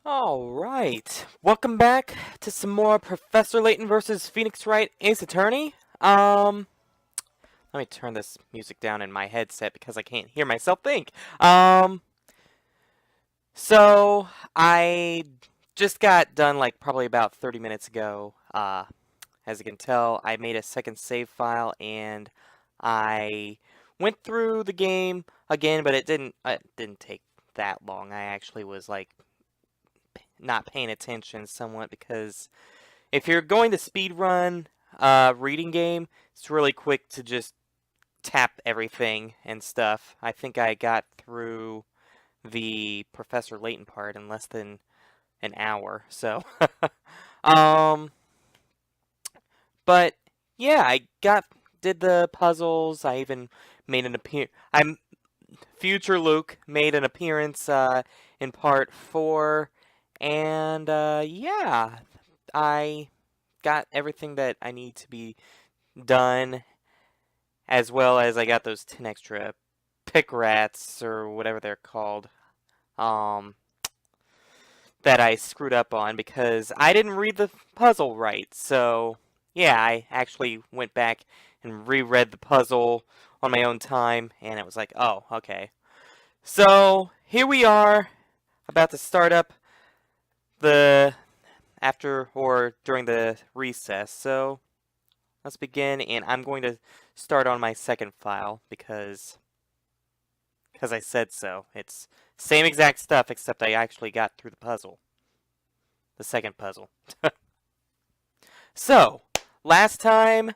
Alright, welcome back to some more Professor Layton versus Phoenix Wright Ace Attorney. Let me turn this music down in my headset because I can't hear myself think. So I just got done like probably about 30 minutes ago. As you can tell, I made a second save file and I went through the game again, but it didn't take that long. I actually was like not paying attention somewhat because if you're going to speedrun a reading game, it's really quick to just tap everything and stuff. I think I got through the Professor Layton part in less than an hour, so um but yeah, did the puzzles. I even made an appearance. Future Luke made an appearance in part 4, and yeah, I got everything that I need to be done, as well as I got those 10 extra pick rats or whatever they're called, um, that I screwed up on because I didn't read the puzzle right. So yeah, I actually went back and reread the puzzle on my own time, and it was like, oh, okay. So here we are, about to start up the after or during the recess. So let's begin, and I'm going to start on my second file because I said so. It's same exact stuff, except I actually got through the puzzle. The second puzzle. So, last time,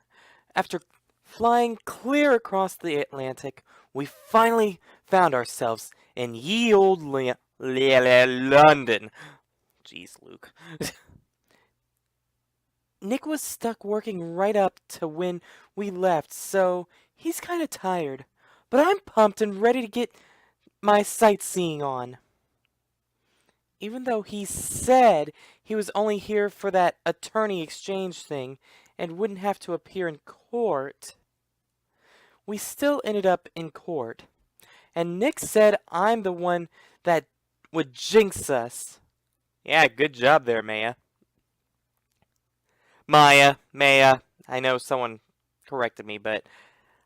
after flying clear across the Atlantic, we finally found ourselves in ye old London. Jeez, Luke. Nick was stuck working right up to when we left, so he's kind of tired. But I'm pumped and ready to get my sightseeing on. Even though he said he was only here for that attorney exchange thing and wouldn't have to appear in court, we still ended up in court. And Nick said I'm the one that would jinx us. Yeah, good job there, Maya. Maya. I know someone corrected me, but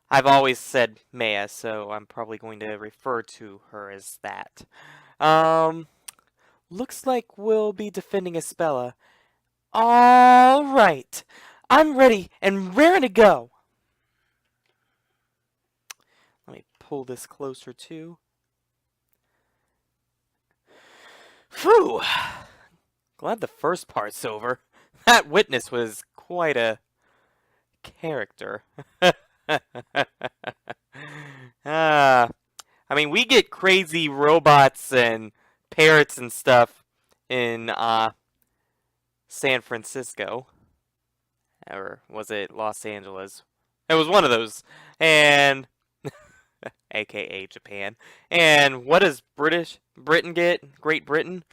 I've always said Maya, so I'm probably going to refer to her as that. Looks like we'll be defending Espella. All right. I'm ready and raring to go. Let me pull this closer too. Phew. Glad the first part's over. That witness was quite a character. I mean, we get crazy robots and parrots and stuff in San Francisco. Or was it Los Angeles? It was one of those. And aka Japan. And what does Britain get? Great Britain?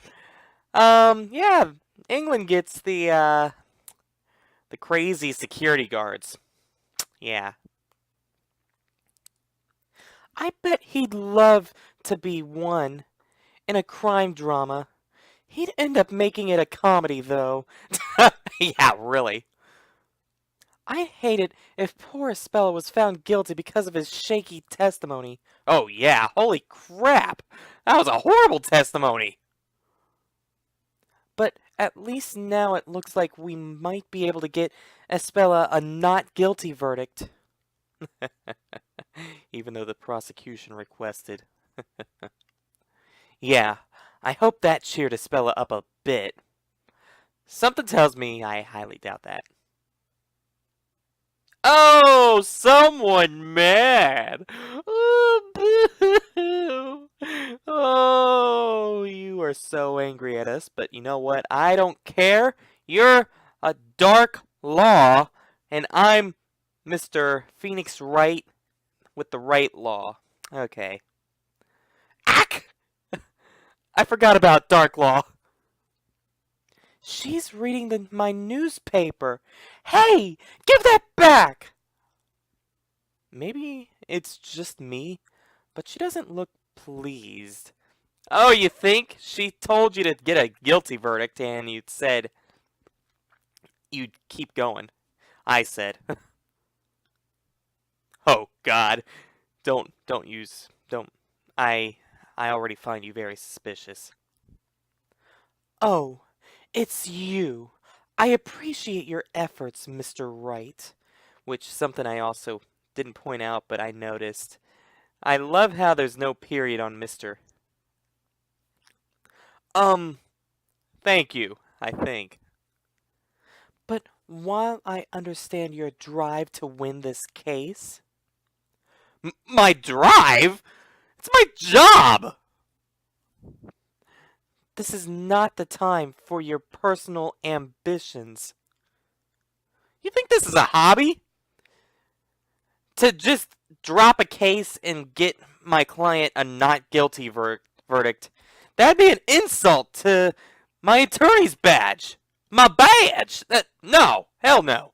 Yeah, England gets the crazy security guards. Yeah. I bet he'd love to be one in a crime drama. He'd end up making it a comedy, though. Yeah, really. I'd hate it if poor Espella was found guilty because of his shaky testimony. Oh yeah, holy crap! That was a horrible testimony! But at least now it looks like we might be able to get Espella a not guilty verdict. Even though the prosecution requested. Yeah, I hope that cheered Espella up a bit. Something tells me I highly doubt that. Oh, someone mad! Oh, boo! Oh, you are so angry at us, but you know what? I don't care. You're a Darklaw, and I'm Mr. Phoenix Wright with the right law. Okay. Ack! I forgot about Darklaw. She's reading my newspaper. Hey, give that back! Maybe it's just me, but she doesn't look pleased. Oh, you think? She told you to get a guilty verdict and you said you'd keep going. I said, "Oh God, don't. I I already find you very suspicious." Oh, it's you. I appreciate your efforts, Mr. Wright. Which something I also didn't point out, but I noticed. I love how there's no period on Mr. Um, thank you, I think. But while I understand your drive to win this case, my drive? It's my job! This is not the time for your personal ambitions. You think this is a hobby? To just drop a case and get my client a not guilty verdict? That'd be an insult to my attorney's badge. My badge! No, hell no.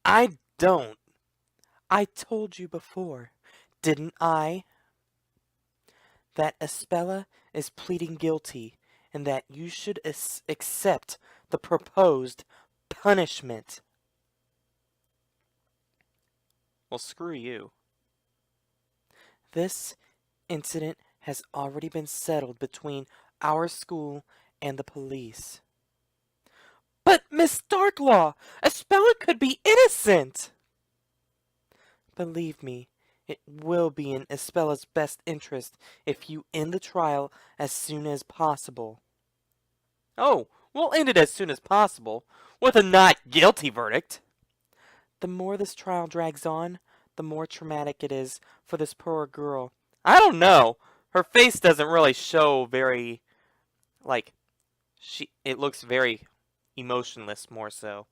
I don't. I told you before, didn't I, that Espella is pleading guilty and that you should accept the proposed punishment. Well, screw you. This incident has already been settled between our school and the police. But, Miss Darklaw, Espella could be innocent! Believe me, it will be in Espella's best interest if you end the trial as soon as possible. Oh, we'll end it as soon as possible, with a not guilty verdict. The more this trial drags on, the more traumatic it is for this poor girl. I don't know. Her face doesn't really show very, like, it looks very emotionless more so.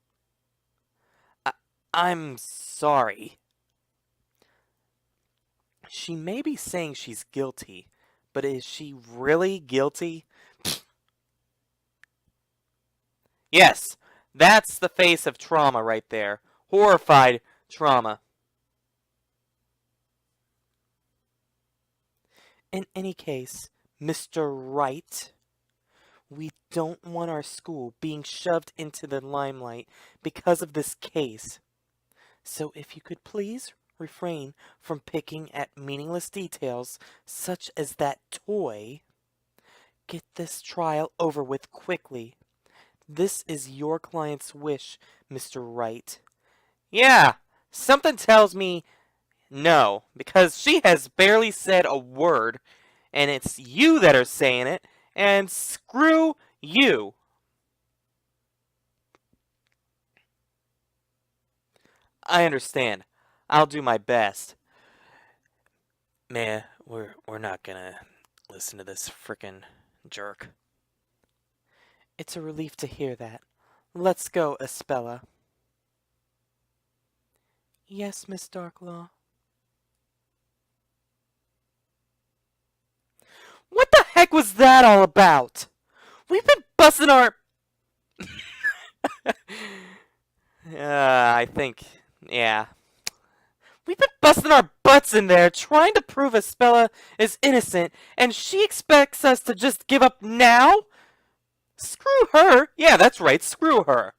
I'm sorry. She may be saying she's guilty, but is she really guilty? Yes, that's the face of trauma right there. Horrified trauma. In any case, Mr. Wright, we don't want our school being shoved into the limelight because of this case. So if you could please refrain from picking at meaningless details such as that toy, get this trial over with quickly. This is your client's wish, Mr. Wright. Yeah, something tells me no, because she has barely said a word, and it's you that are saying it, and screw you. I understand. I'll do my best. Man, we're not gonna listen to this frickin' jerk. It's a relief to hear that. Let's go, Espella. Yes, Miss Darklaw. What the heck was that all about? We've been busting our... I think... Yeah. We've been busting our butts in there trying to prove Espella is innocent, and she expects us to just give up now? Screw her! Yeah, that's right, screw her.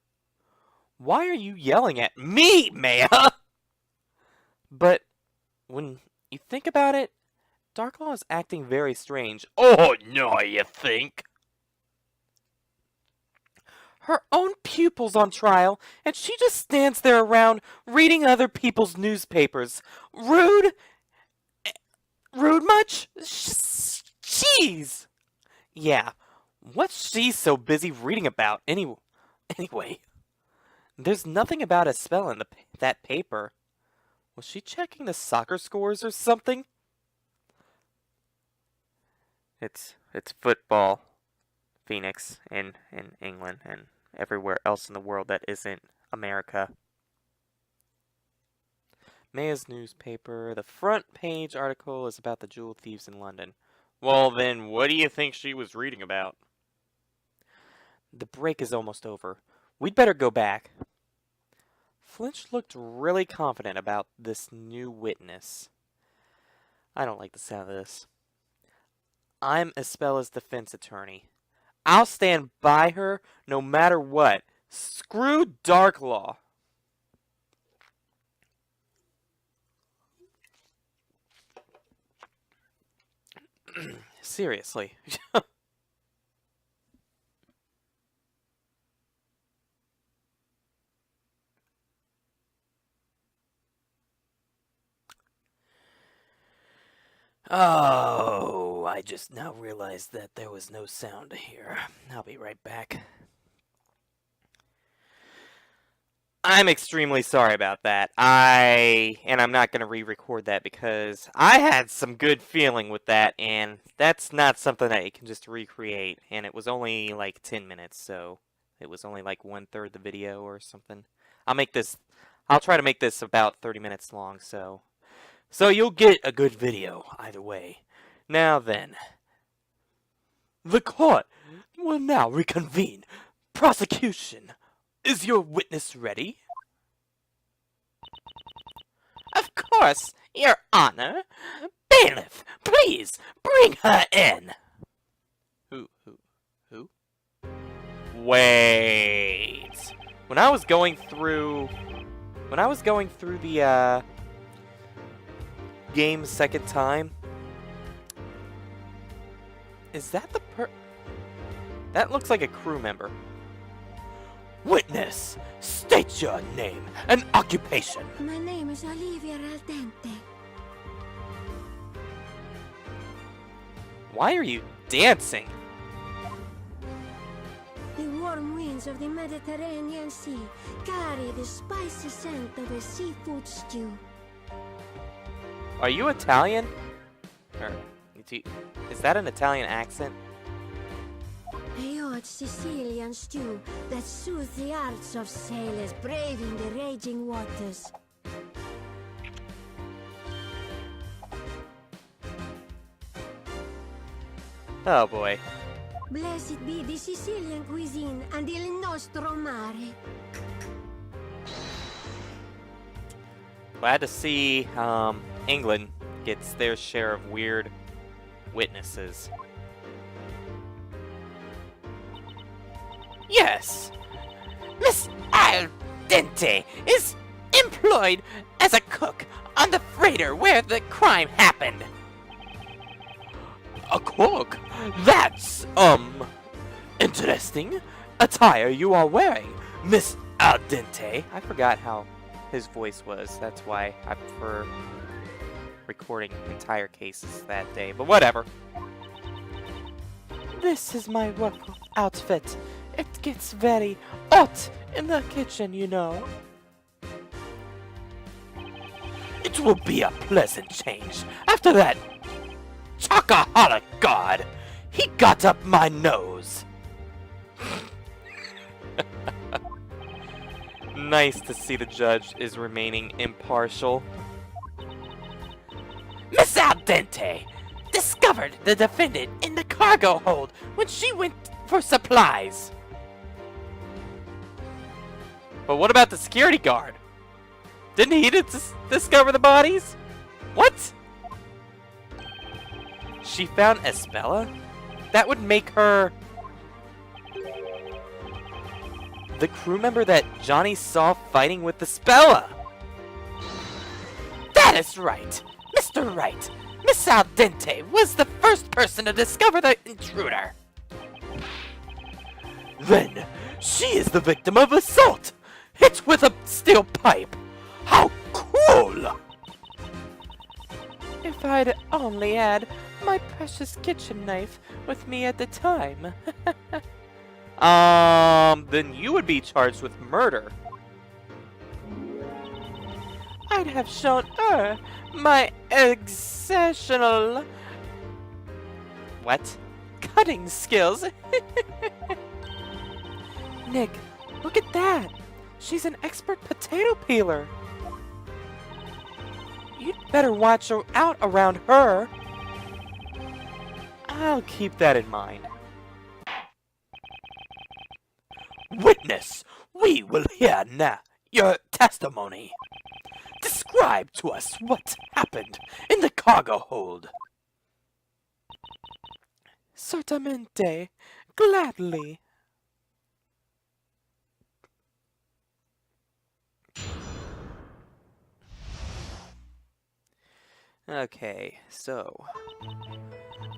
Why are you yelling at me, Maya? But when you think about it, Darklaw is acting very strange. Oh, no, you think? Her own pupil's on trial, and she just stands there around reading other people's newspapers. Rude? Rude much? Jeez! Yeah, what's she so busy reading about anyway? There's nothing about a spell in that paper. Was she checking the soccer scores or something? It's football, Phoenix, in England, and everywhere else in the world that isn't America. Maya's newspaper. The front page article is about the jewel thieves in London. Well, then, what do you think she was reading about? The break is almost over. We'd better go back. Flinch looked really confident about this new witness. I don't like the sound of this. I'm Espella's defense attorney. I'll stand by her no matter what. Screw Darklaw. Seriously. Oh, I just now realized that there was no sound here. I'll be right back. I'm extremely sorry about that. I'm not going to re-record that because I had some good feeling with that, and that's not something that you can just recreate. And it was only like 10 minutes, so it was only like 1/3 the video or something. I'll try to make this about 30 minutes long, so you'll get a good video either way. Now then, the court will now reconvene. Prosecution. Is your witness ready? Of course, Your Honor. Bailiff, please, bring her in. Who? Wait. When I was going through the, game second time, is that that looks like a crew member. Witness, state your name and occupation. My name is Olivia Aldente. Why are you dancing? The warm winds of the Mediterranean Sea carry the spicy scent of a seafood stew. Are you Italian? Is that an Italian accent? A hot Sicilian stew that soothes the hearts of sailors braving the raging waters. Oh boy. Blessed be the Sicilian cuisine and il nostro mare. Glad to see England gets their share of weird witnesses. Yes, Miss Aldente is employed as a cook on the freighter where the crime happened. A cook? That's, interesting attire you are wearing, Miss Aldente. I forgot how his voice was. That's why I prefer recording entire cases that day, but whatever. This is my work outfit. It gets very hot in the kitchen, you know. It will be a pleasant change after that chocoholic god. He got up my nose. Nice to see the judge is remaining impartial. Miss Aldente discovered the defendant in the cargo hold when she went for supplies. But what about the security guard? Didn't he discover the bodies? What? She found Espella? That would make her the crew member that Johnny saw fighting with Espella. That is right. Mr. Wright, Miss Aldente was the first person to discover the intruder. Then, she is the victim of assault, hit with a steel pipe. How cruel! If I'd only had my precious kitchen knife with me at the time. Then you would be charged with murder. I'd have shown her my exceptional... What? Cutting skills. Nick, look at that. She's an expert potato peeler. You'd better watch out around her. I'll keep that in mind. Witness, we will hear now your testimony. Describe to us what happened in the cargo hold. Certamente. Gladly. Okay, so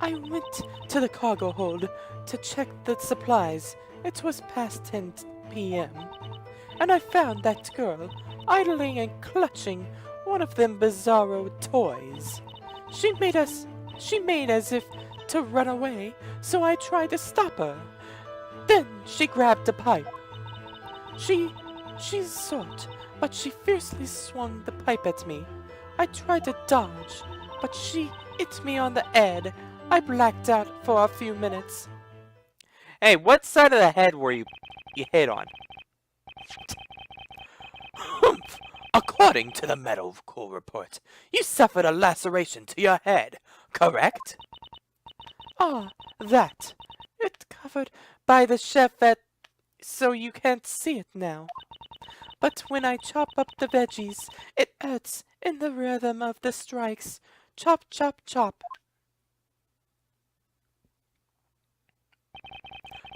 I went to the cargo hold to check the supplies. It was past 10 p.m. and I found that girl idling and clutching one of them bizarro toys. She made as if to run away, so I tried to stop her. Then she grabbed a pipe. She's short, but she fiercely swung the pipe at me. I tried to dodge, but she hit me on the head. I blacked out for a few minutes. Hey, what side of the head were you hit on? Humph! According to the medical report, you suffered a laceration to your head, correct? Ah, that. It's covered by the chefette, so you can't see it now. But when I chop up the veggies, it hurts in the rhythm of the strikes. Chop, chop, chop.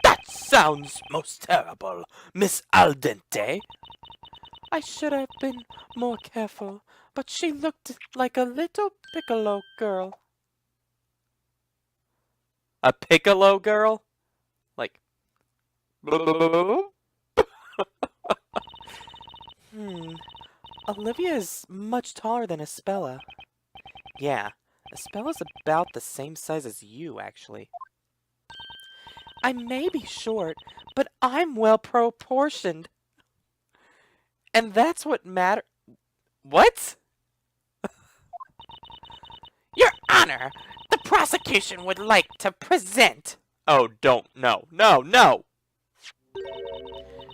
That sounds most terrible, Miss Al Dente. I should have been more careful, but she looked like a little piccolo girl. A piccolo girl? Like... Olivia is much taller than Espella. Yeah, Espella's about the same size as you, actually. I may be short, but I'm well proportioned. And that's what matters. What? Your Honor, the prosecution would like to present... Oh, don't. No.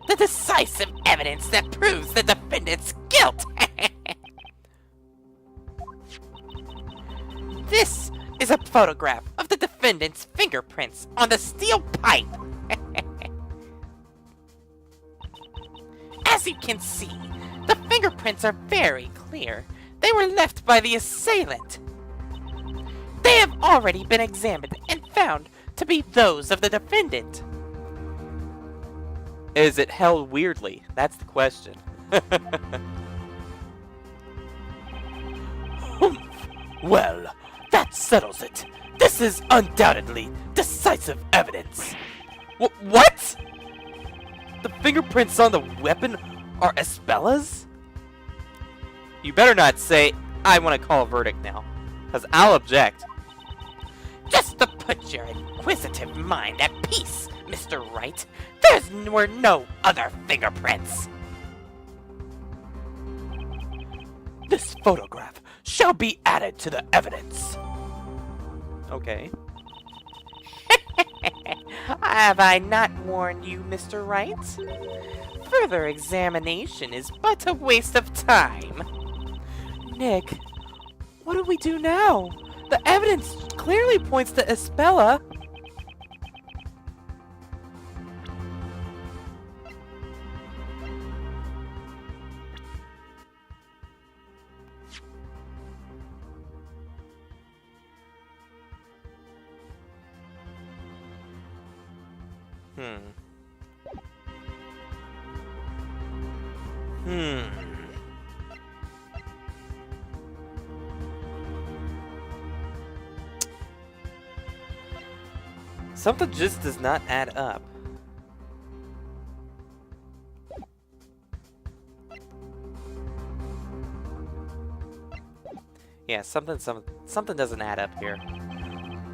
The decisive evidence that proves the defendant's guilt. This is a photograph of the defendant's fingerprints on the steel pipe. As you can see, the fingerprints are very clear. They were left by the assailant. They have already been examined and found to be those of the defendant. Is it held weirdly? That's the question. Well, that settles it. This is undoubtedly decisive evidence. What? The fingerprints on the weapon are Espella's? You better not say, I want to call a verdict now, because I'll object. Just to put your inquisitive mind at peace, Mr. Wright, were no other fingerprints. This photograph shall be added to the evidence. Okay. Have I not warned you, Mr. Wright? Further examination is but a waste of time. Nick, what do we do now? The evidence clearly points to Espella. Something just does not add up. Yeah, something doesn't add up here.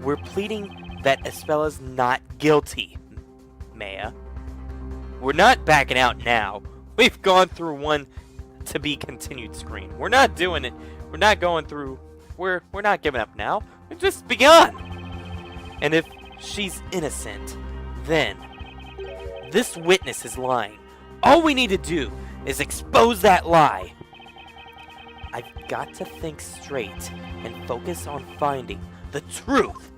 We're pleading that Espella's not guilty, Maya. We're not backing out now. We've gone through one to be continued screen. We're not doing it. We're not going through. We're not giving up now. We've just begun. And if she's innocent, then this witness is lying. All we need to do is expose that lie. I've got to think straight and focus on finding the truth.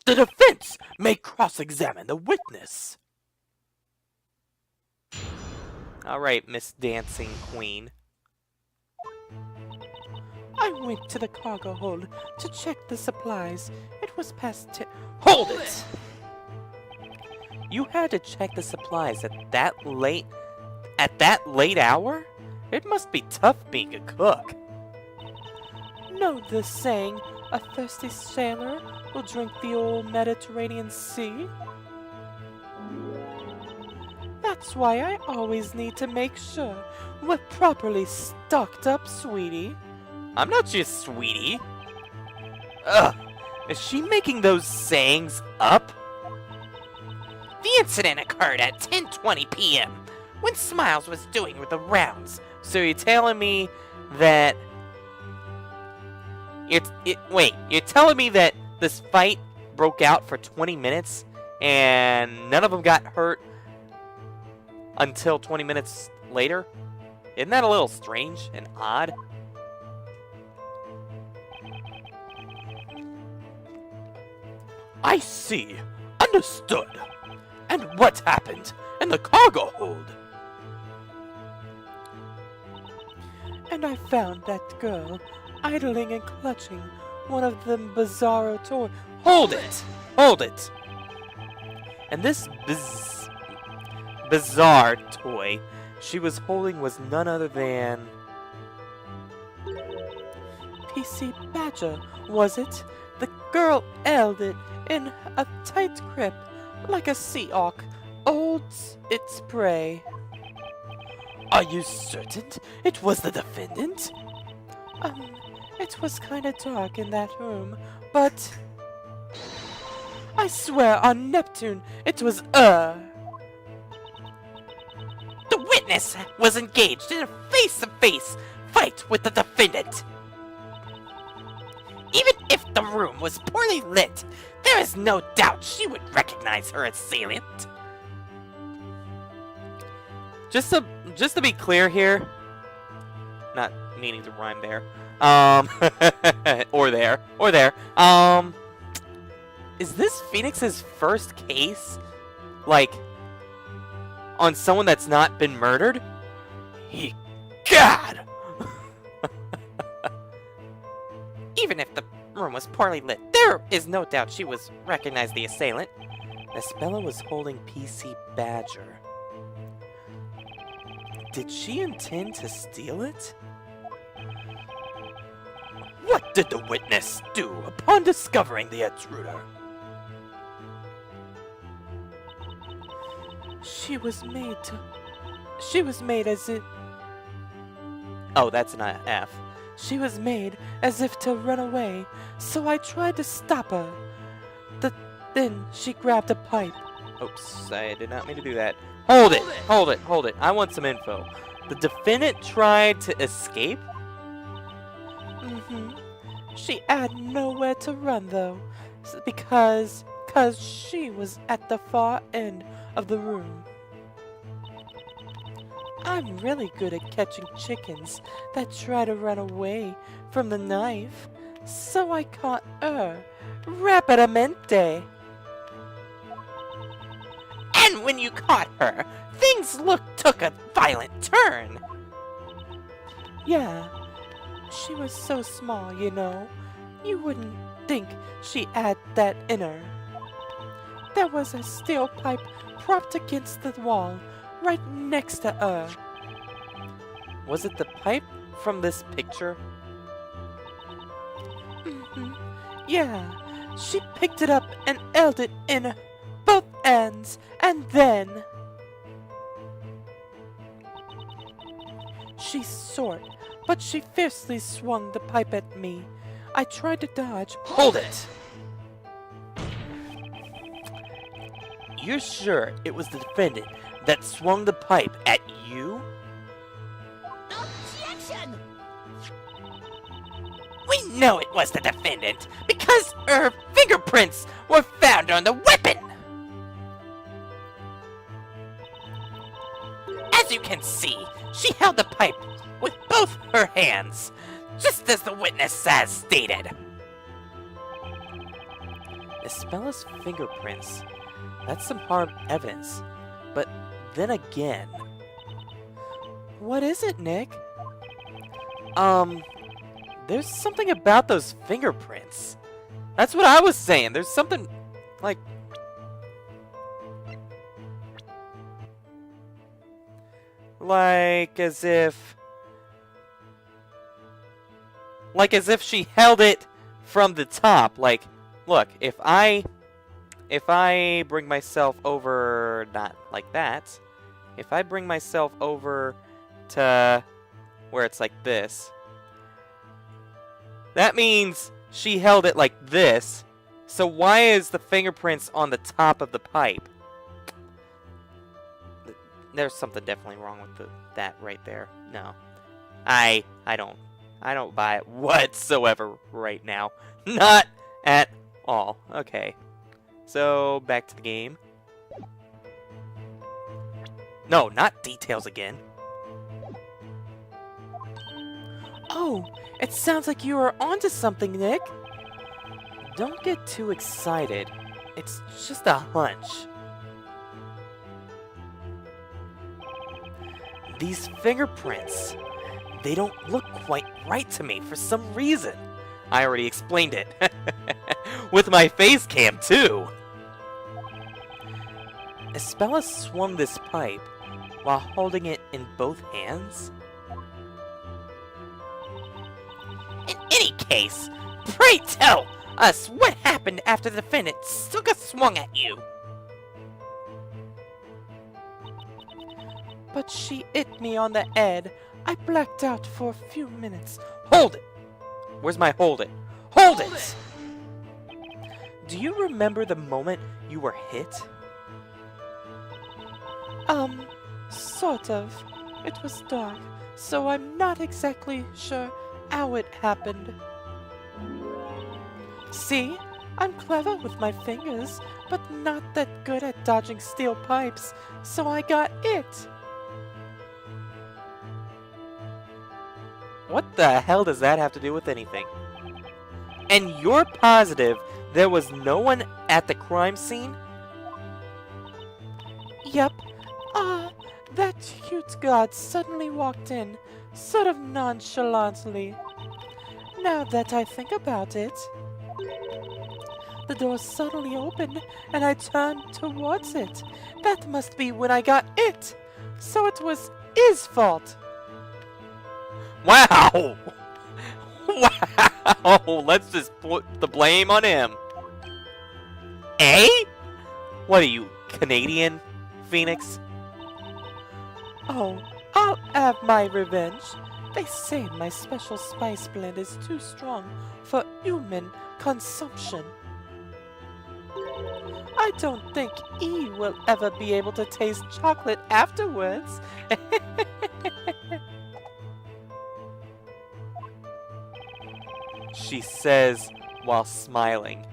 The defense may cross-examine the witness. All right, Miss Dancing Queen. I went to the cargo hold to check the supplies. It was past 10. Hold it! You had to check the supplies at that late hour? It must be tough being a cook. Know the saying, a thirsty sailor will drink the old Mediterranean Sea? That's why I always need to make sure we're properly stocked up, sweetie. I'm not your sweetie. Ugh, is she making those sayings up? The incident occurred at 10:20 p.m. when Smiles was doing the rounds. So you're telling me that... You're telling me that this fight broke out for 20 minutes and none of them got hurt until 20 minutes later? Isn't that a little strange and odd? I see. Understood. And what happened in the cargo hold? And I found that girl idling and clutching one of them bizarro toys. Hold it! Hold it! And this bizarre toy she was holding was none other than... PC Badger, was it? The girl held it in a tight grip, like a sea hawk holds its prey. Are you certain it was the defendant? It was kinda dark in that room, but... I swear on Neptune, it was The witness was engaged in a face-to-face fight with the defendant. Even if the room was poorly lit, there is no doubt she would recognize her assailant. Just to be clear here, not meaning to rhyme there, or there, is this Phoenix's first case, like, on someone that's not been murdered? God! Even if the room was poorly lit, there is no doubt she was recognized the assailant. Espella was holding PC Badger. Did she intend to steal it? What did the witness do upon discovering the intruder? She was made as if... Oh, that's an F. She was made as if to run away, so I tried to stop her. Then she grabbed a pipe. Oops, I did not mean to do that. Hold it. I want some info. The defendant tried to escape? She had nowhere to run, though, because she was at the far end of the room. I'm really good at catching chickens that try to run away from the knife, so I caught her rapidamente. And when you caught her, things took a violent turn. Yeah, she was so small, you know. You wouldn't think she had that in her. There was a steel pipe propped against the wall, right next to her. Was it the pipe from this picture? Yeah, she picked it up and held it in both hands, and then... She's short, but she fiercely swung the pipe at me. I tried to dodge. Hold it! You're sure it was the defendant that swung the pipe at you? Objection! We know it was the defendant because her fingerprints were found on the weapon! As you can see, she held the pipe with both her hands, just as the witness has stated. Espella's fingerprints. That's some hard evidence. But then again... What is it, Nick? There's something about those fingerprints. That's what I was saying. There's something, like... Like as if she held it from the top. Like, look, if I bring myself over, not like that, if I bring myself over to where it's like this, that means she held it like this. So why is the fingerprints on the top of the pipe? There's something definitely wrong with that right there. No. I don't buy it whatsoever right now. Not at all. Okay. So, back to the game. No, not details again. Oh, it sounds like you are onto something, Nick. Don't get too excited. It's just a hunch. These fingerprints, they don't look quite right to me for some reason. I already explained it. With my face cam, too. Isabella swung this pipe while holding it in both hands. In any case, pray tell us what happened after the defendant took a swung at you. But she hit me on the head. I blacked out for a few minutes. Hold it! Where's my hold it? Hold it! Do you remember the moment you were hit? Sort of. It was dark, so I'm not exactly sure how it happened. See? I'm clever with my fingers, but not that good at dodging steel pipes, so I got it. What the hell does that have to do with anything? And you're positive there was no one at the crime scene? Yep. That cute guard suddenly walked in, sort of nonchalantly. Now that I think about it, the door suddenly opened, and I turned towards it. That must be when I got it. So it was his fault. Wow! Wow! Let's just put the blame on him. Eh? What are you, Canadian, Phoenix? Oh, I'll have my revenge. They say my special spice blend is too strong for human consumption. I don't think he will ever be able to taste chocolate afterwards. She says while smiling.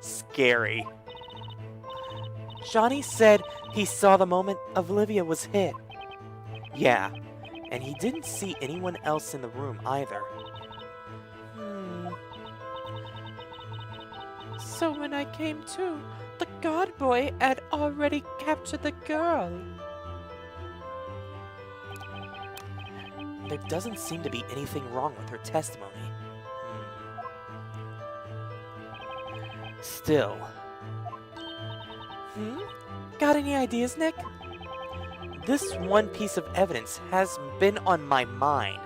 Scary. Johnny said he saw the moment Olivia was hit. Yeah, and he didn't see anyone else in the room either. So when I came to, the guard boy had already captured the girl. There doesn't seem to be anything wrong with her testimony. Still. Got any ideas, Nick? This one piece of evidence has been on my mind.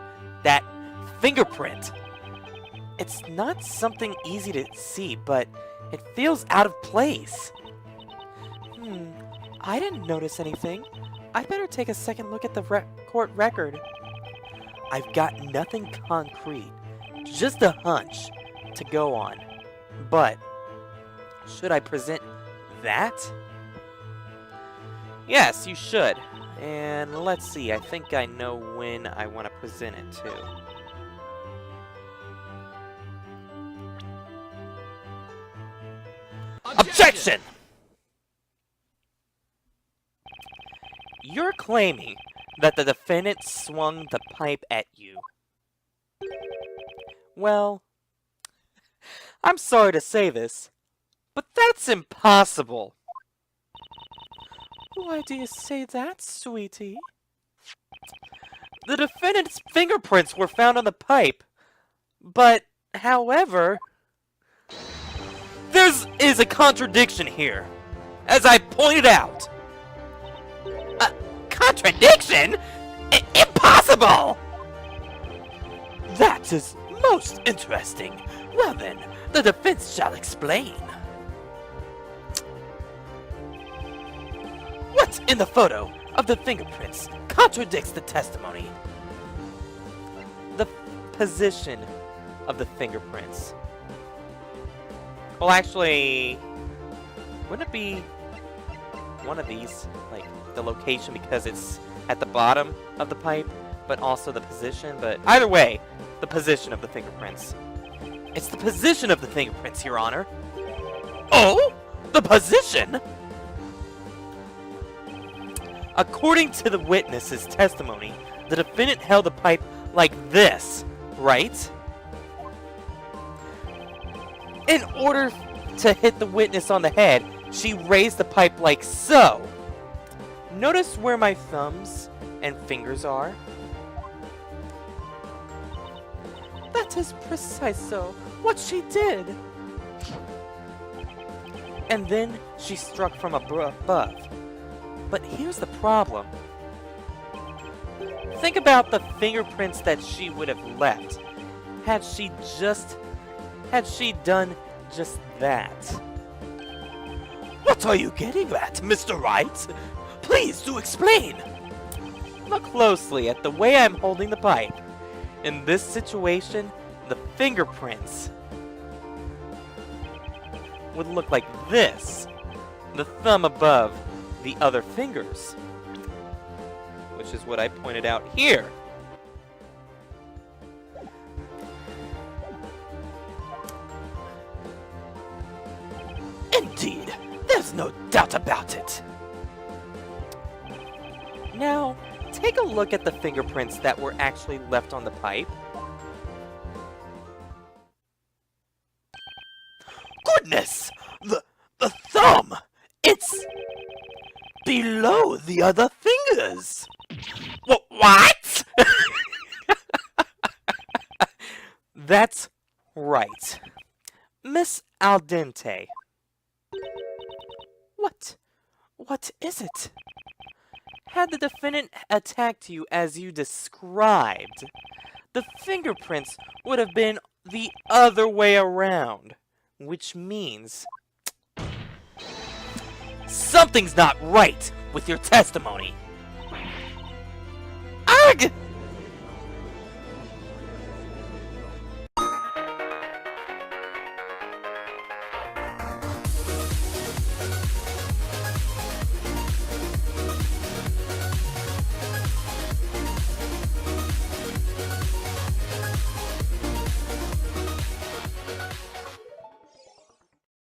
That fingerprint. It's not something easy to see, but it feels out of place. I didn't notice anything. I better take a second look at the court record. I've got nothing concrete, just a hunch to go on. But should I present that? Yes, you should. And let's see, I think I know when I want to present it too. Objection! You're claiming that the defendant swung the pipe at you. Well, I'm sorry to say this, but that's impossible. Why do you say that, sweetie? The defendant's fingerprints were found on the pipe, but, however, There is a contradiction here, as I pointed out. A contradiction? Impossible! That is most interesting. Well then, the defense shall explain. What in the photo of the fingerprints contradicts the testimony? The position of the fingerprints. Well, actually, wouldn't it be one of these, like the location, because it's at the bottom of the pipe, but also the position? But either way, the position of the fingerprints. It's the position of the fingerprints, Your Honor. Oh, the position? According to the witness's testimony, the defendant held the pipe like this, right? In order to hit the witness on the head, she raised the pipe like so. Notice where my thumbs and fingers are? That is precisely what she did. And then she struck from above. But here's the problem. Think about the fingerprints that she would have left had she done just that. What are you getting at, Mr. Wright? Please do explain. Look closely at the way I'm holding the pipe. In this situation, the fingerprints would look like this. The thumb above the other fingers, which is what I pointed out here. Indeed, there's no doubt about it. Now, take a look at the fingerprints that were actually left on the pipe. Goodness! The thumb! It's below the other fingers! What? That's right. Miss Al Dente. What is it? Had the defendant attacked you as you described, the fingerprints would have been the other way around, which means something's not right with your testimony. Arg!